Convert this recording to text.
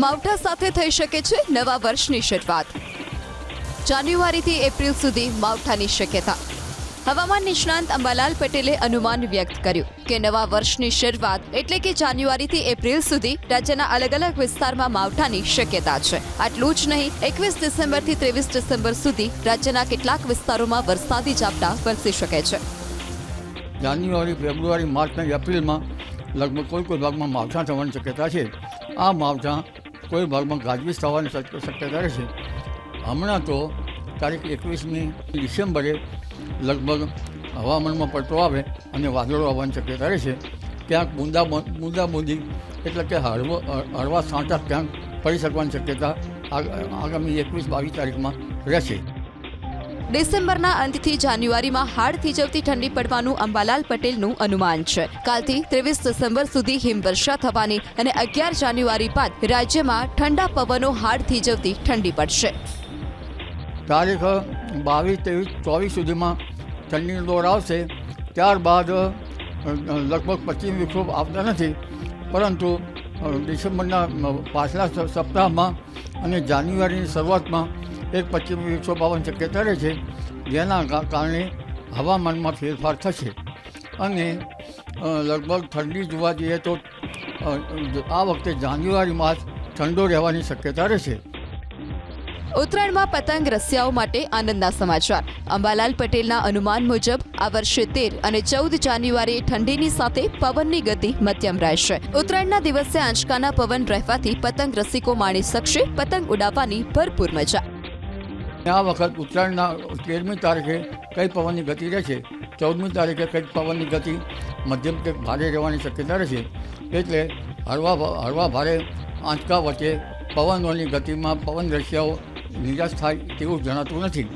માવઠા સાથે થઈ શકે છે નવા વર્ષની શરૂઆત। જાન્યુઆરીથી એપ્રિલ સુધી માવઠાની શક્યતા। હવામાન નિષ્ણાંત અંબાલાલ પટેલે અનુમાન વ્યક્ત કર્યું કે નવા વર્ષની શરૂઆત એટલે કે જાન્યુઆરીથી એપ્રિલ સુધી રાજ્યના અલગ અલગ વિસ્તારમાં માવઠાની શક્યતા છે। આટલું જ નહીં, 21 ડિસેમ્બરથી 23 ડિસેમ્બર સુધી રાજ્યના કેટલાક વિસ્તારોમાં વરસાદી ઝાપટા વરસી શકે છે। જાન્યુઆરી, ફેબ્રુઆરી, માર્ચ અને એપ્રિલમાં લગભગ કોઈ ભાગમાં માવઠા થવાની શક્યતા છે। આ માવઠા કોઈ ભાગમાં ગાજવીજ થવાની શક્યતા રહેશે। હમણાં તો તારીખ 21મી ડિસેમ્બરે લગભગ હવામાનમાં પલટો આવે અને વાદળો આવવાની શક્યતા રહેશે। ક્યાંક બૂંદાબૂંદી એટલે કે હળવા છાંટા ક્યાંક પડી શકવાની શક્યતા આગામી 21-22 તારીખમાં રહેશે। ડિસેમ્બરના અંતથી જાન્યુઆરીમાં હાડ થીજવતી ઠંડી પડવાનું અંબાલાલ પટેલનું અનુમાન છે। કાલથી 23 ડિસેમ્બર સુધી હિમવર્ષા થવાની અને 11 જાન્યુઆરી બાદ રાજ્યમાં ઠંડા પવનો હાડ થીજવતી ઠંડી પડશે। તારીખ 22, 23, 24 સુધીમાં ઠંડીનો દોર આવશે। ત્યારબાદ લગભગ પશ્ચિમ વિક્ષોભ આવતા નથી, પરંતુ ડિસેમ્બરના પાછલા સપ્તાહમાં અને જાન્યુઆરીની શરૂઆતમાં એક પશ્ચિમ વિક્ષોભ આવવાની શક્યતા રહે છે, જેના કારણે હવામાનમાં ફેરફાર થશે અને લગભગ ઠંડી જોવા જઈએ તો આ વખતે જાન્યુઆરી માસ ઠંડો રહેવાની શક્યતા રહેશે। ઉત્તરાયણમાં પતંગ રસિયાઓ માટે આનંદના સમાચાર। અંબાલાલ પટેલના અનુમાન મુજબ આ વર્ષે 13 અને 14 જાન્યુઆરીએ ઠંડીની સાથે પવનની ગતિ મધ્યમ રહેશે। ઉત્તરાયણના દિવસે આંચકાના પવન રહેવાથી પતંગ રસિકો માણી શકશે પતંગ ઉડાવવાની ભરપૂર મજા। આ વખત ઉત્તરાયણના 13મી તારીખે કઈ પવનની ગતિ રહેશે, 14મી તારીખે કઈ પવનની ગતિ મધ્યમ કે ભારે રહેવાની શક્યતા રહેશે। એટલે હળવા ભારે આંચકા વચ્ચે પવનોની ગતિમાં પવન રસિયાઓ નિરાશ થાય તેવું જણાતું નથી।